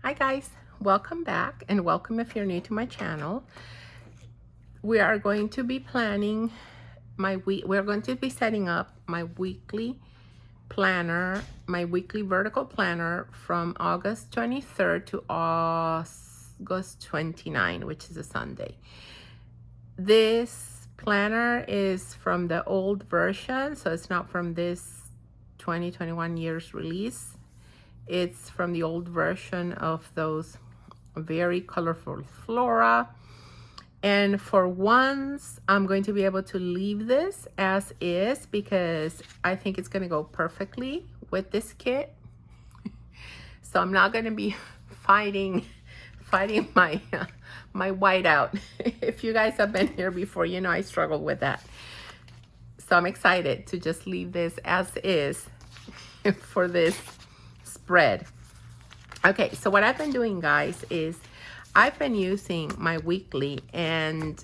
Hi guys, welcome back and welcome if you're new to my channel. We are going to be planning we're going to be setting up my weekly planner, my weekly vertical planner from August 23rd to August 29, which is a Sunday. This planner is from the old version, so it's not from this 2021 year's release. It's from the old version of those very colorful flora. And for once, I'm going to be able to leave this as is because I think it's going to go perfectly with this kit. So I'm not going to be fighting my my whiteout. If you guys have been here before, you know I struggle with that. So I'm excited to just leave this as is for this spread. Okay, so what I've been doing, guys, is I've been using my weekly and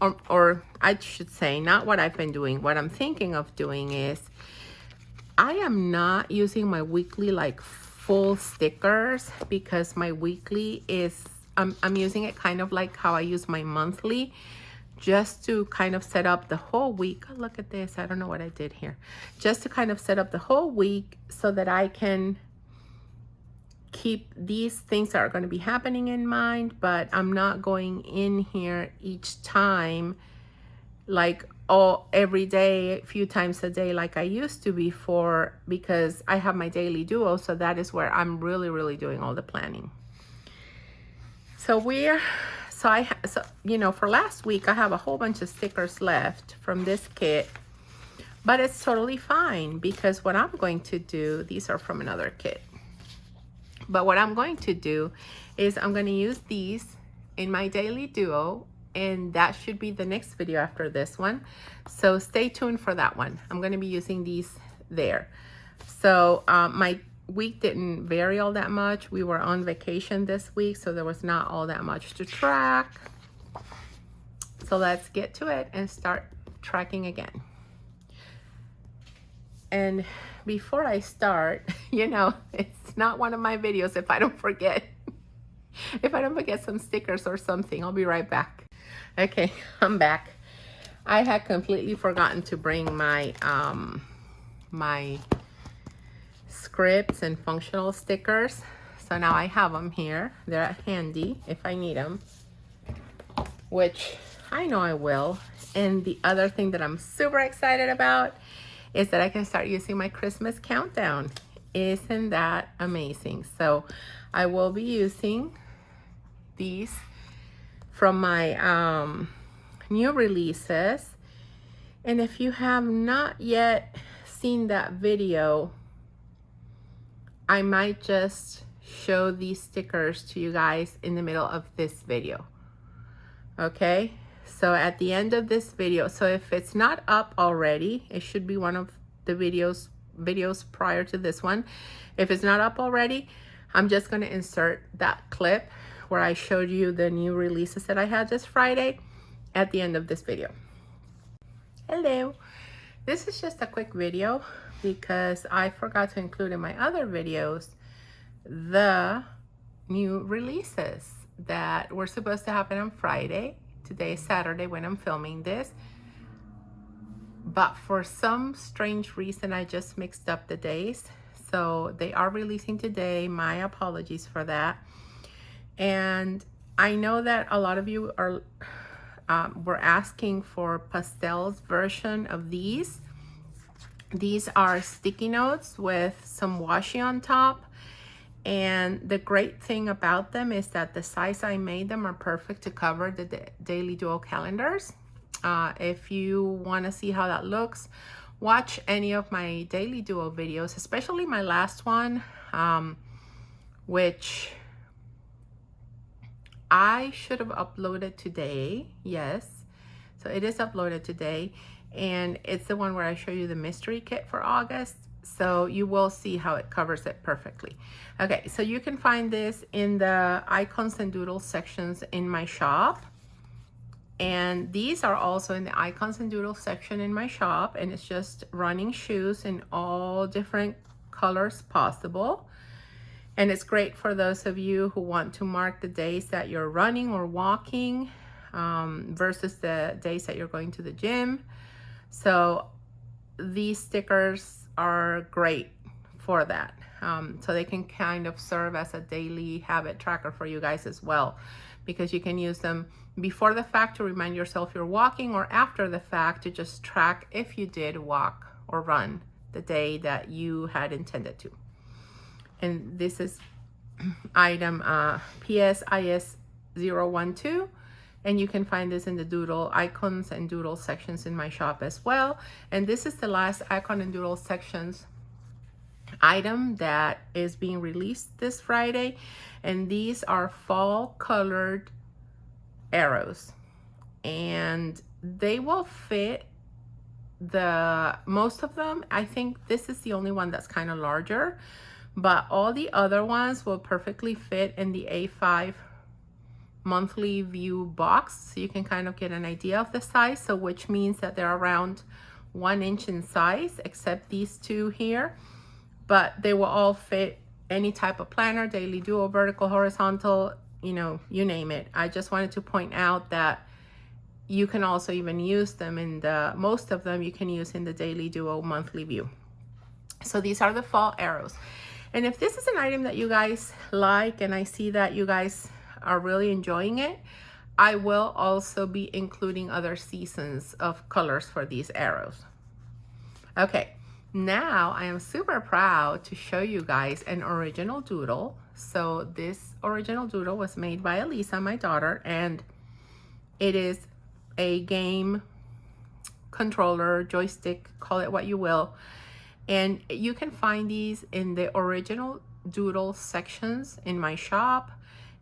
or I should say not what I've been doing. What I'm thinking of doing is I am not using my weekly like full stickers because my weekly is I'm using it kind of like how I use my monthly, just to kind of set up the whole week. Oh, look at this. I don't know what I did here. Just to kind of set up the whole week so that I can keep these things that are going to be happening in mind, but I'm not going in here each time like every day, a few times a day like I used to before, because I have my daily duo, so that is where I'm really doing all the planning. So you know, for last week I have a whole bunch of stickers left from this kit, but it's totally fine because what I'm going to do, these are from another kit. But what I'm going to do is I'm going to use these in my daily duo, and that should be the next video after this one. So stay tuned for that one. I'm going to be using these there. So my week didn't vary all that much. We were on vacation this week, so there was not all that much to track. So let's get to it and start tracking again. And before I start, you know, it's not one of my videos if I don't forget. If I don't forget some stickers or something, I'll be right back. Okay, I'm back. I had completely forgotten to bring my my scripts and functional stickers. So now I have them here. They're handy if I need them, which I know I will. And the other thing that I'm super excited about is that I can start using my Christmas countdown. Isn't that amazing? So I will be using these from my new releases. And if you have not yet seen that video, I might just show these stickers to you guys in the middle of this video. Okay? So at the end of this video, so if it's not up already, it should be one of the videos prior to this one. If it's not up already, I'm just going to insert that clip where I showed you the new releases that I had this Friday at the end of this video. Hello. This is just a quick video because I forgot to include in my other videos the new releases that were supposed to happen on Friday. Today is Saturday when I'm filming this, but for some strange reason I just mixed up the days, so they are releasing today. My apologies for that. And I know that a lot of you are were asking for Pastel's version of these. These are sticky notes with some washi on top. And the great thing about them is that the size I made them are perfect to cover the daily duo calendars. If you want to see how that looks, watch any of my daily duo videos, especially my last one, which I should have uploaded today. Yes, so it is uploaded today, and it's the one where I show you the mystery kit for August. So you will see how it covers it perfectly. Okay, so you can find this in the icons and doodles sections in my shop. And these are also in the icons and doodles section in my shop. And it's just running shoes in all different colors possible. And it's great for those of you who want to mark the days that you're running or walking versus the days that you're going to the gym. So these stickers are great for that. So they can kind of serve as a daily habit tracker for you guys as well, because you can use them before the fact to remind yourself you're walking, or after the fact to just track if you did walk or run the day that you had intended to. And this is item PSIS 012, and you can find this in the doodle icons and doodle sections in my shop as well. And this is the last icon and doodle sections item that is being released this Friday, and these are fall colored arrows, and they will fit most of them. I think this is the only one that's kind of larger, but all the other ones will perfectly fit in the A5 monthly view box, so you can kind of get an idea of the size. So which means that they're around 1 inch in size, except these two here, but they will all fit any type of planner, daily, duo, vertical, horizontal, you know, you name it. I just wanted to point out that you can also even use them in most of them you can use in the daily, duo, monthly view. So these are the fall arrows. And if this is an item that you guys like, and I see that you guys are really enjoying it, I will also be including other seasons of colors for these arrows. Okay, now I am super proud to show you guys an original doodle. So this original doodle was made by Elisa, my daughter, and it is a game controller, joystick, call it what you will. And you can find these in the original doodle sections in my shop.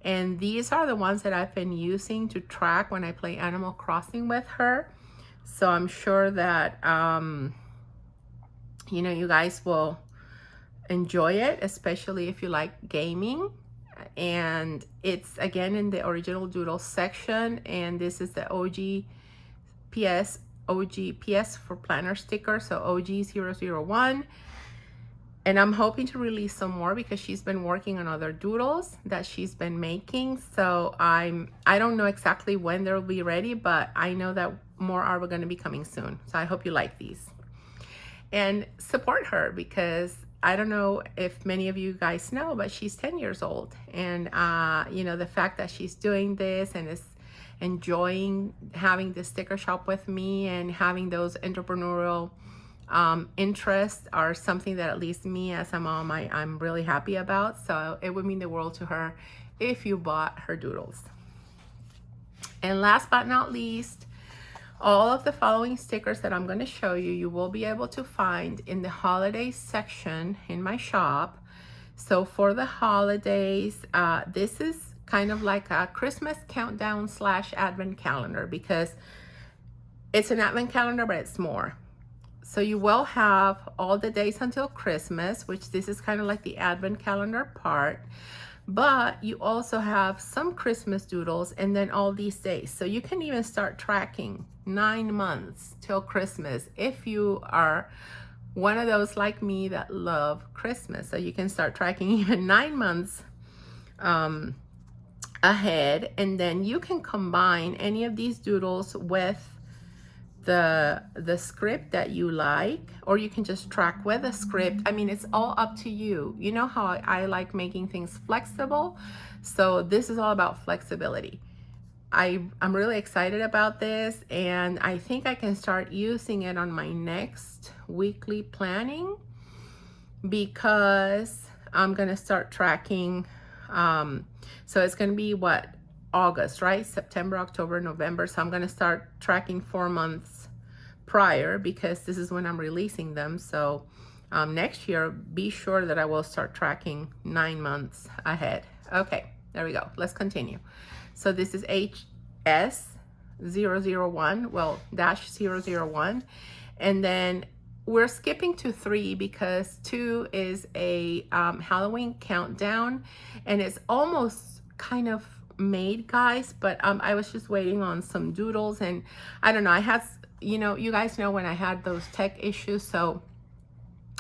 And these are the ones that I've been using to track when I play Animal Crossing with her. So I'm sure that, you know, you guys will enjoy it, especially if you like gaming. And it's again in the original doodle section, and this is the OGPS for planner sticker, so OG001. And I'm hoping to release some more because she's been working on other doodles that she's been making. So I don't know exactly when they'll be ready, but I know that more are going to be coming soon. So I hope you like these and support her, because I don't know if many of you guys know, but she's 10 years old. And, you know, the fact that she's doing this and is enjoying having the sticker shop with me and having those entrepreneurial interests are something that at least me as a mom, I'm really happy about. So it would mean the world to her if you bought her doodles. And last but not least, all of the following stickers that I'm going to show you, you will be able to find in the holidays section in my shop. So for the holidays, this is kind of like a Christmas countdown / advent calendar, because it's an advent calendar, but it's more. So you will have all the days until Christmas, which this is kind of like the advent calendar part, but you also have some Christmas doodles and then all these days. So you can even start tracking 9 months till Christmas if you are one of those like me that love Christmas. So you can start tracking even 9 months ahead, and then you can combine any of these doodles with the script that you like, or you can just track with a script. I mean, it's all up to you. You know how I like making things flexible, so this is all about flexibility. I'm really excited about this, and I think I can start using it on my next weekly planning, because I'm gonna start tracking. So it's gonna be what, August, right? September, October, November. So I'm gonna start tracking 4 months prior, because this is when I'm releasing them. So next year, be sure that I will start tracking 9 months ahead. Okay, there we go. Let's continue. So this is HS001, well, -001. And then we're skipping to 3 because 2 is a Halloween countdown, and it's almost kind of made, guys, but I was just waiting on some doodles, and I don't know, I had, you know, you guys know when I had those tech issues, so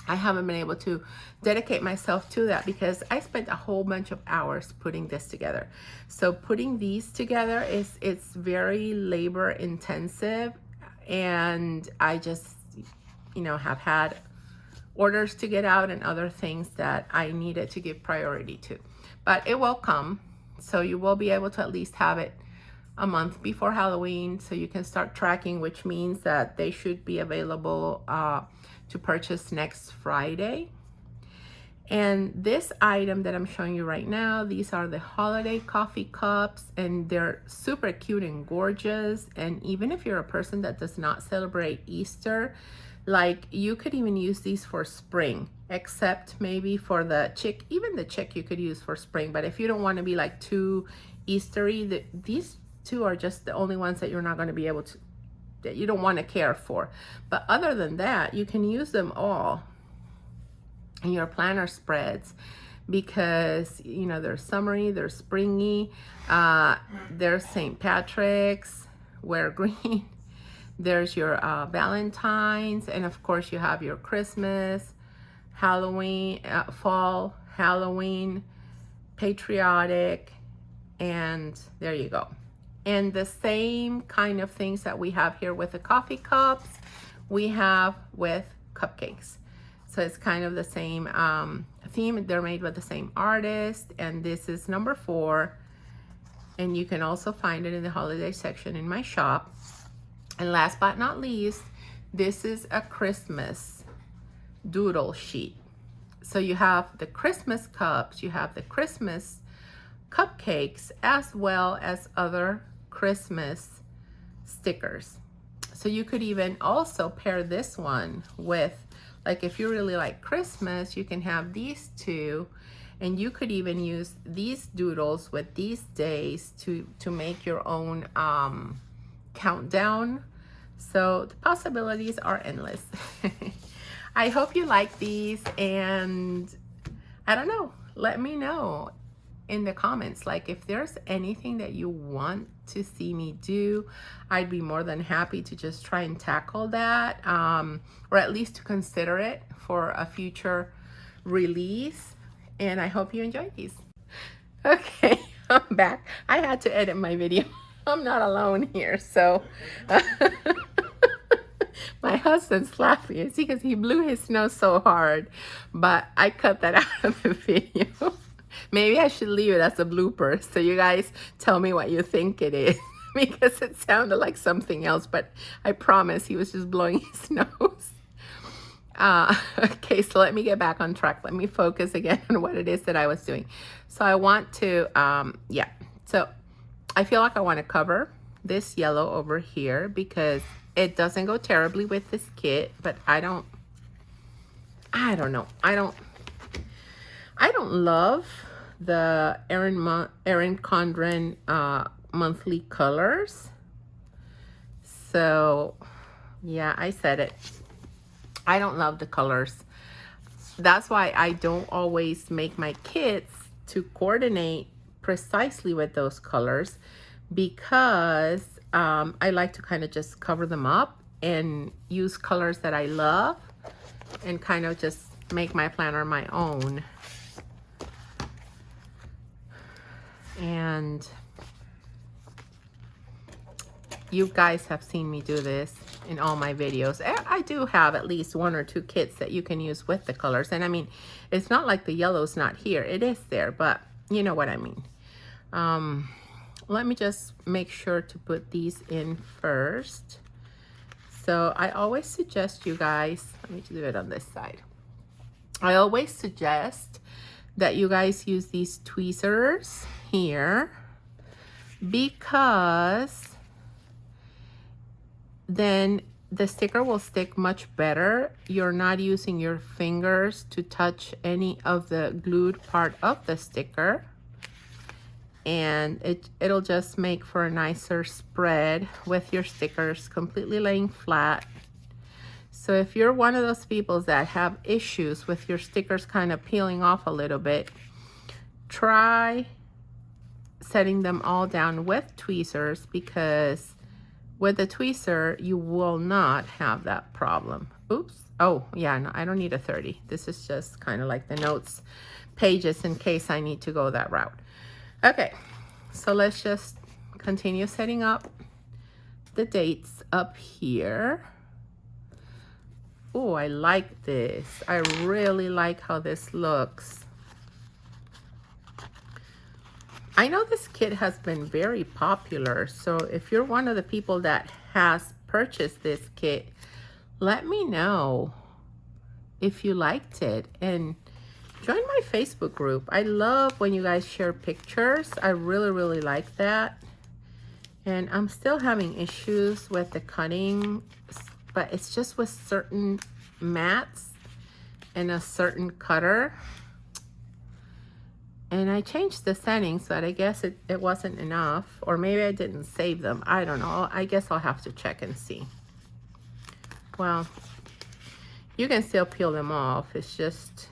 I haven't been able to dedicate myself to that because I spent a whole bunch of hours putting this together. So putting these together it's very labor intensive, and I just, you know, have had orders to get out and other things that I needed to give priority to. But it will come, so you will be able to at least have it a month before Halloween, so you can start tracking, which means that they should be available to purchase next Friday. And this item that I'm showing you right now, these are the holiday coffee cups, and they're super cute and gorgeous. And even if you're a person that does not celebrate Easter, like, you could even use these for spring, except maybe for the chick. Even the chick you could use for spring, but if you don't want to be like too Eastery, these two are just the only ones that you're not going to be able to, that you don't want to care for. But other than that, you can use them all in your planner spreads, because, you know, they're summery, they're springy, there's St. Patrick's, wear green, there's your Valentine's, and of course you have your Christmas, Halloween, fall, Halloween, patriotic, and there you go. And the same kind of things that we have here with the coffee cups, we have with cupcakes. So it's kind of the same theme. They're made with the same artist, and this is number 4. And you can also find it in the holiday section in my shop. And last but not least, this is a Christmas doodle sheet. So you have the Christmas cups, you have the Christmas cupcakes, as well as other Christmas stickers. So you could even also pair this one with, like, if you really like Christmas, you can have these two, and you could even use these doodles with these days to make your own countdown. So the possibilities are endless. I hope you like these, and I don't know, let me know in the comments, like, if there's anything that you want to see me do. I'd be more than happy to just try and tackle that, or at least to consider it for a future release. And I hope you enjoyed these. Okay, I'm back. I had to edit my video. I'm not alone here, so my husband's laughing. It's because he blew his nose so hard, but I cut that out of the video. Maybe I should leave it as a blooper, so you guys tell me what you think it is, because it sounded like something else, but I promise he was just blowing his nose. Okay, so let me get back on track. Let me focus again on what it is that I was doing. So I want to, so I feel like I want to cover this yellow over here because it doesn't go terribly with this kit, but I don't know. I don't love the Erin Condren monthly colors. So yeah, I said it. I don't love the colors. That's why I don't always make my kits to coordinate precisely with those colors, because I like to kind of just cover them up and use colors that I love and kind of just make my planner my own. And you guys have seen me do this in all my videos. I do have at least 1 or 2 kits that you can use with the colors. And I mean, it's not like the yellow's not here. It is there, but you know what I mean. Let me just make sure to put these in first. So I always suggest you guys, let me do it on this side. I always suggest that you guys use these tweezers here, because then the sticker will stick much better. You're not using your fingers to touch any of the glued part of the sticker, and it'll just make for a nicer spread with your stickers completely laying flat. So if you're one of those people that have issues with your stickers kind of peeling off a little bit, try setting them all down with tweezers, because With the tweezer, you will not have that problem. Oops. Oh, yeah, no, I don't need a 30. This is just kind of like the notes pages in case I need to go that route. Okay, so let's just continue setting up the dates up here. Oh, I like this. I really like how this looks. I know this kit has been very popular, so if you're one of the people that has purchased this kit, let me know if you liked it and join my Facebook group. I love when you guys share pictures. I really, really like that. And I'm still having issues with the cutting, but it's just with certain mats and a certain cutter. And I changed the settings, but I guess it wasn't enough. Or maybe I didn't save them. I don't know. I guess I'll have to check and see. Well, you can still peel them off. It's just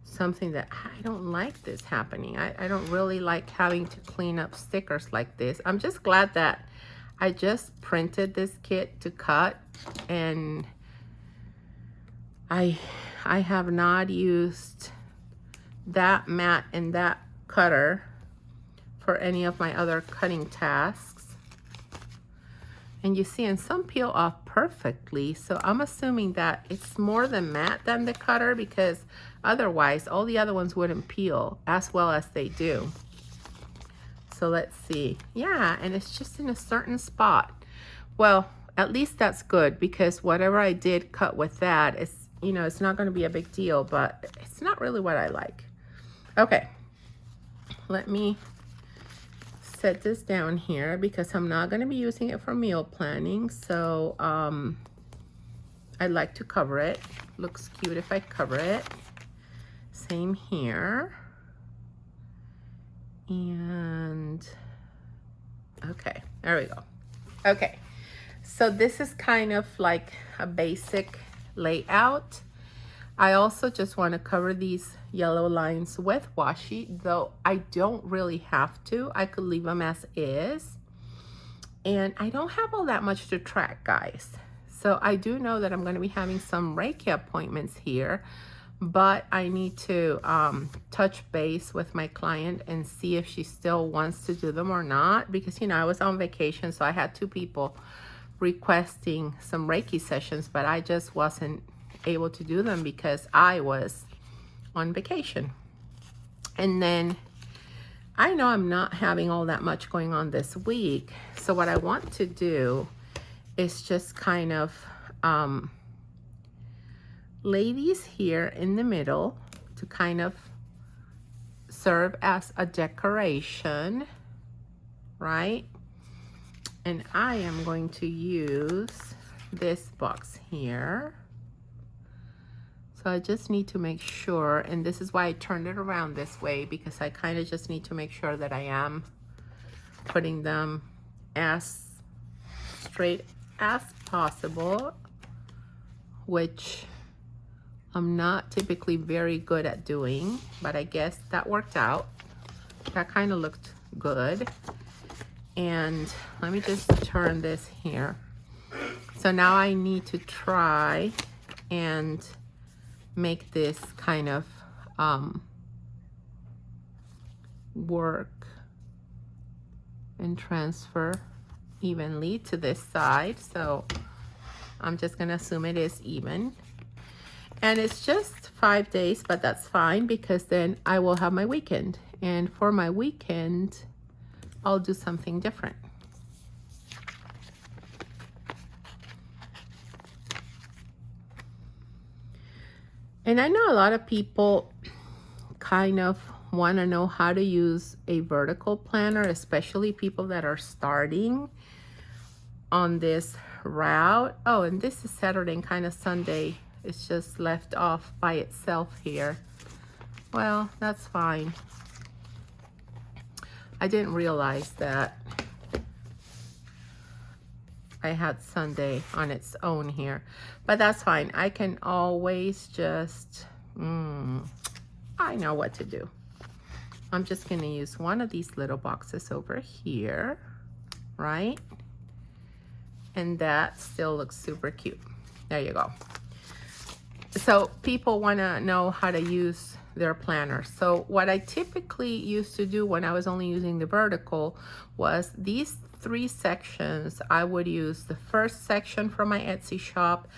something that I don't like this happening. I don't really like having to clean up stickers like this. I'm just glad that I just printed this kit to cut, and I have not used that mat and that cutter for any of my other cutting tasks. And you see, and some peel off perfectly, so I'm assuming that it's more the mat than the cutter, because otherwise all the other ones wouldn't peel as well as they do. So let's see. Yeah, and it's just in a certain spot. Well, at least that's good, because whatever I did cut with that, it's, you know, it's not going to be a big deal, but it's not really what I like. Okay, let me set this down here because I'm not going to be using it for meal planning. So I'd like to cover it. Looks cute if I cover it. Same here. And okay, there we go. Okay, so this is kind of like a basic layout. I also just want to cover these yellow lines with washi, though I don't really have to. I could leave them as is. And I don't have all that much to track, guys. So I do know that I'm going to be having some Reiki appointments here, but I need to touch base with my client and see if she still wants to do them or not, because, you know, I was on vacation, so I had 2 people requesting some Reiki sessions, but I just wasn't able to do them because I was on vacation. And then I know I'm not having all that much going on this week, so what I want to do is just kind of lay these here in the middle to kind of serve as a decoration, right? And I am going to use this box here. So I just need to make sure, and this is why I turned it around this way, because I kind of just need to make sure that I am putting them as straight as possible, which I'm not typically very good at doing, but I guess that worked out. That kind of looked good. And let me just turn this here. So now I need to try and make this kind of work and transfer evenly to this side. So I'm just gonna assume it is even. And it's just 5 days, but that's fine, because then I will have my weekend. And for my weekend, I'll do something different. And I know a lot of people kind of want to know how to use a vertical planner, especially people that are starting on this route. Oh, and this is Saturday and kind of Sunday. It's just left off by itself here. Well, that's fine. I didn't realize that I had Sunday on its own here, but that's fine. I can always just, I know what to do. I'm just going to use one of these little boxes over here, right? And that still looks super cute. There you go. So people want to know how to use their planner. So what I typically used to do when I was only using the vertical was these 3 sections. I would use the first section for my Etsy shop,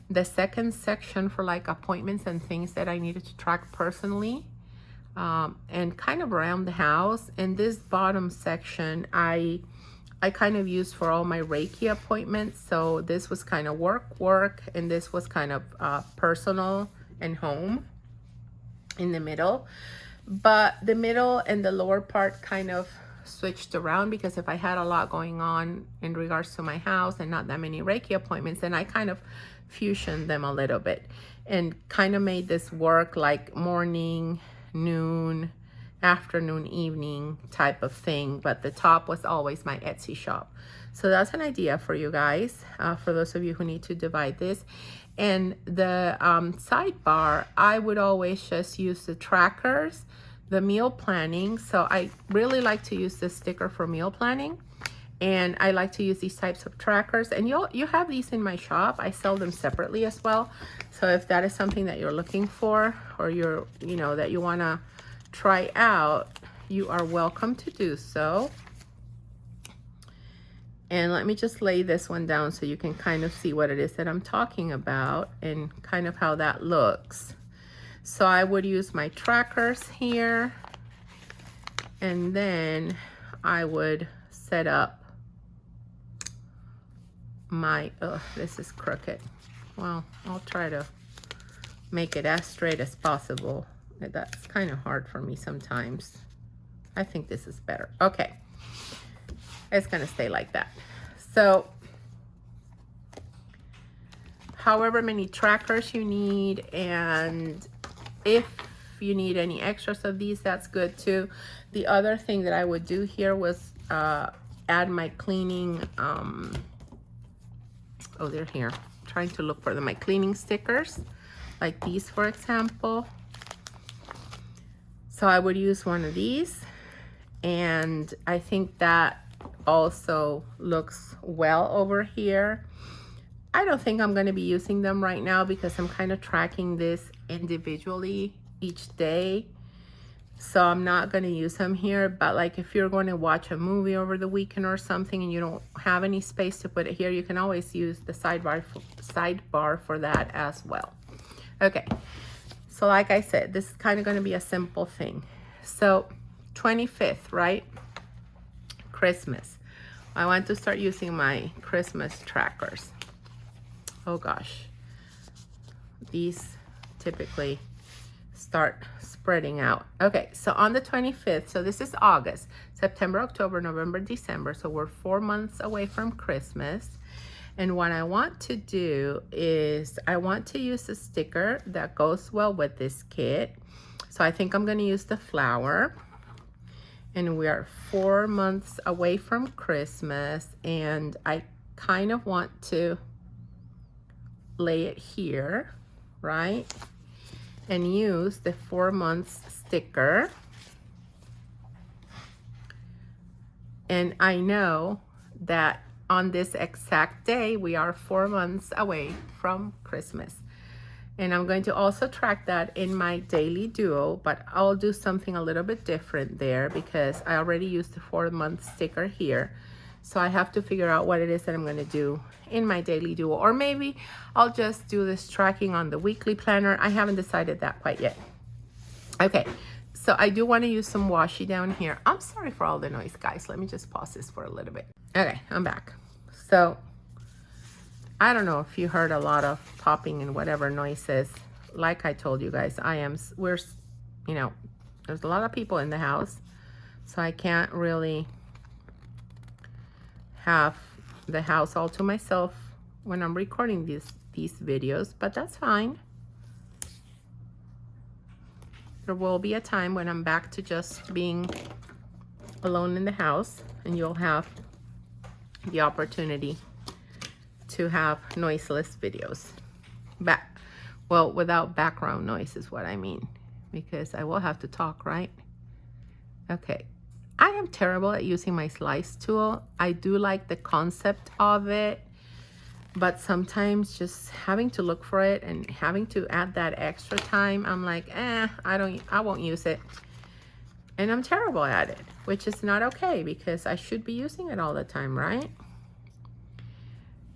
the second section for like appointments and things that I needed to track personally, and kind of around the house. And this bottom section I kind of used for all my Reiki appointments. So this was kind of work, and this was kind of personal and home in the middle. But the middle and the lower part kind of switched around, because if I had a lot going on in regards to my house and not that many Reiki appointments, then I kind of fusioned them a little bit and kind of made this work like morning, noon, afternoon, evening type of thing. But the top was always my Etsy shop. So that's an idea for you guys, for those of you who need to divide this. And the sidebar, I would always just use the trackers, the meal planning. So I really like to use this sticker for meal planning, and I like to use these types of trackers. And you have these in my shop. I sell them separately as well. So if that is something that you're looking for, or that you want to try out, you are welcome to do so. And let me just lay this one down so you can kind of see what it is that I'm talking about and kind of how that looks. So I would use my trackers here, and then I would set up my, oh, this is crooked. Well, I'll try to make it as straight as possible. That's kind of hard for me sometimes. I think this is better. Okay. It's going to stay like that. So however many trackers you need, and if you need any extras of these, that's good too. The other thing that I would do here was add my cleaning, oh, they're here. I'm trying to look for them. My cleaning stickers, like these, for example. So I would use one of these, and I think that also looks well over here. I don't think I'm going to be using them right now because I'm kind of tracking this individually each day. So I'm not going to use them here. But like if you're going to watch a movie over the weekend or something and you don't have any space to put it here, you can always use the sidebar for that as well. Okay. So like I said, this is kind of going to be a simple thing. So 25th, right? Christmas. I want to start using my Christmas trackers. Oh gosh. These typically start spreading out. Okay, so on the 25th, so this is August, September, October, November, December. So we're 4 months away from Christmas. And what I want to do is I want to use a sticker that goes well with this kit. So I think I'm going to use the flower. And we are 4 months away from Christmas. And I kind of want to lay it here, right? And use the 4 months sticker. And I know that on this exact day, we are 4 months away from Christmas. And I'm going to also track that in my daily duo, but I'll do something a little bit different there because I already used the 4 month sticker here. So I have to figure out what it is that I'm going to do in my daily duo, or maybe I'll just do this tracking on the weekly planner. I haven't decided that quite yet. Okay, so I do want to use some washi down here. I'm sorry for all the noise, guys. Let me just pause this for a little bit. Okay, I'm back. So I don't know if you heard a lot of popping and whatever noises. Like I told you guys, there's a lot of people in the house, so I can't really have the house all to myself when I'm recording these videos, but that's fine. There will be a time when I'm back to just being alone in the house, and you'll have the opportunity to have noiseless videos. Well, without background noise is what I mean, because I will have to talk, right? Okay. I am terrible at using my slice tool. I do like the concept of it, But sometimes just having to look for it and having to add that extra time, I'm like, I won't use it. And I'm terrible at it, which is not okay because I should be using it all the time, right?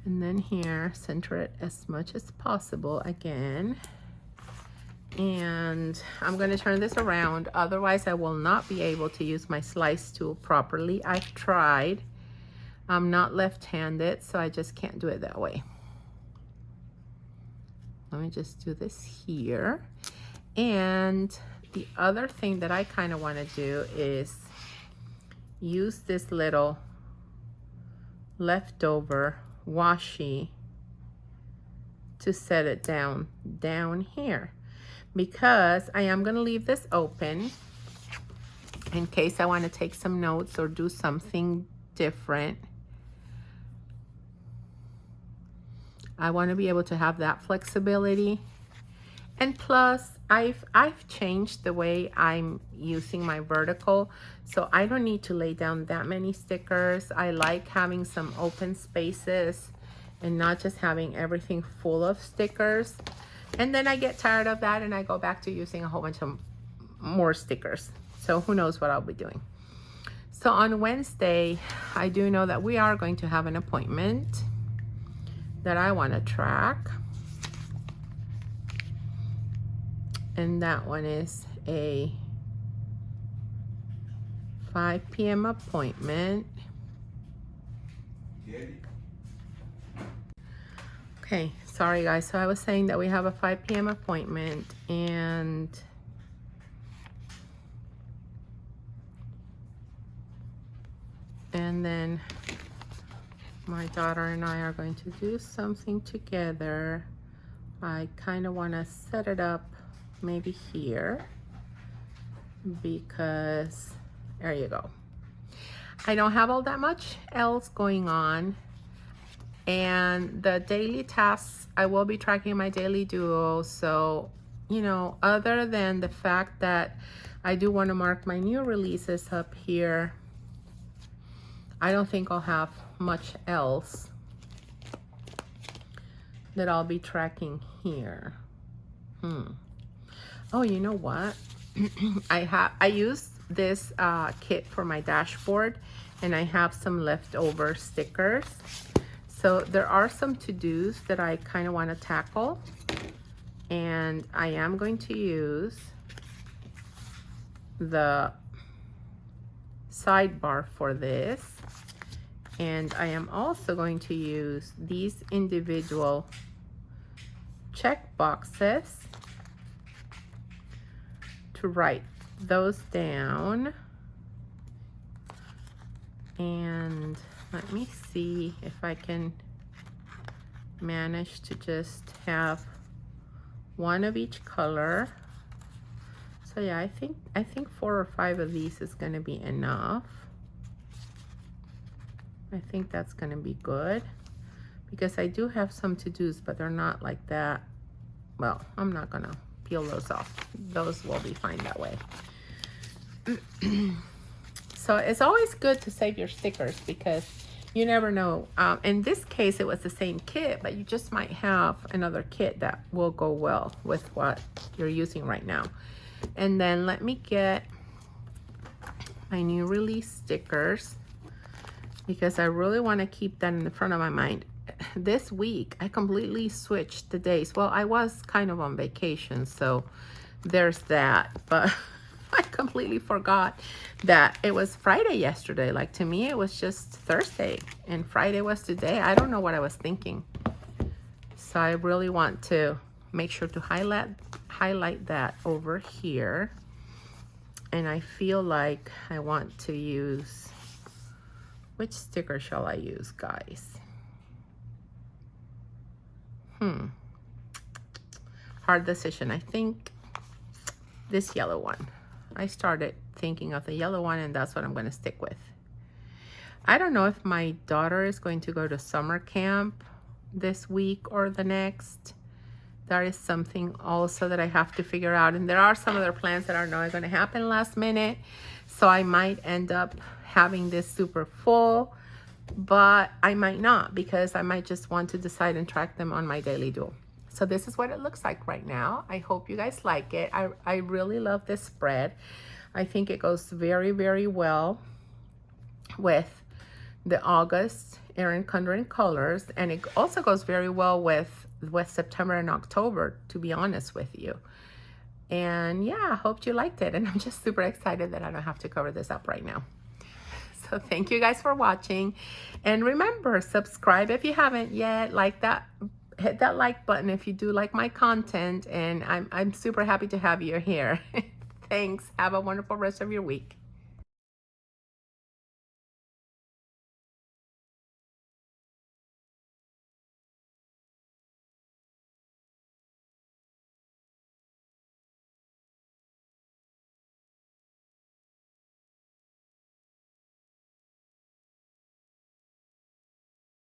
And then here, center it as much as possible again. And I'm going to turn this around. Otherwise, I will not be able to use my slice tool properly. I've tried. I'm not left-handed, so I just can't do it that way. Let me just do this here. And the other thing that I kind of want to do is use this little leftover washi to set it down here, because I am going to leave this open in case I want to take some notes or do something different. I want to be able to have that flexibility. And plus, I've changed the way I'm using my vertical, so I don't need to lay down that many stickers. I like having some open spaces and not just having everything full of stickers. And then I get tired of that and I go back to using a whole bunch of more stickers. So who knows what I'll be doing. So on Wednesday, I do know that we are going to have an appointment that I want to track. And that one is a 5 p.m. appointment. Okay, sorry guys. So I was saying that we have a 5 p.m. appointment, and then my daughter and I are going to do something together. I kind of want to set it up maybe here, because there you go. I don't have all that much else going on, and the daily tasks, I will be tracking my daily duo. So, you know, other than the fact that I do want to mark my new releases up here, I don't think I'll have much else that I'll be tracking here. Oh, you know what? I used this kit for my dashboard, and I have some leftover stickers. So there are some to-dos that I kind of want to tackle, and I am going to use the sidebar for this, and I am also going to use these individual check boxes to write those down. And let me see if I can manage to just have one of each color. So yeah, I think 4 or 5 of these is going to be enough. I think that's going to be good, because I do have some to-dos, but they're not like that. Well, I'm not going to peel those off. Those will be fine that way. So it's always good to save your stickers, because you never know. In this case, it was the same kit, but you just might have another kit that will go well with what you're using right now. And then let me get my new release stickers, because I really want to keep that in the front of my mind. This week, I completely switched the days. Well, I was kind of on vacation, so there's that. But I completely forgot that it was Friday yesterday. Like, to me, it was just Thursday, and Friday was today. I don't know what I was thinking. So I really want to make sure to highlight that over here. And I feel like I want to use, which sticker shall I use, guys? Hard decision. I think this yellow one. I started thinking of the yellow one, and that's what I'm going to stick with. I don't know if my daughter is going to go to summer camp this week or the next. That is something also that I have to figure out. And there are some other plans that are not going to happen last minute. So I might end up having this super full. but I might not, because I might just want to decide and track them on my daily duel. So this is what it looks like right now. I hope you guys like it. I really love this spread. I think it goes very, very well with the August Erin Condren colors, and it also goes very well with September and October, to be honest with you. And yeah, I hope you liked it, and I'm just super excited that I don't have to cover this up right now. So thank you guys for watching, and remember, subscribe if you haven't yet, like that, hit that like button if you do like my content, and I'm super happy to have you here. Thanks. Have a wonderful rest of your week.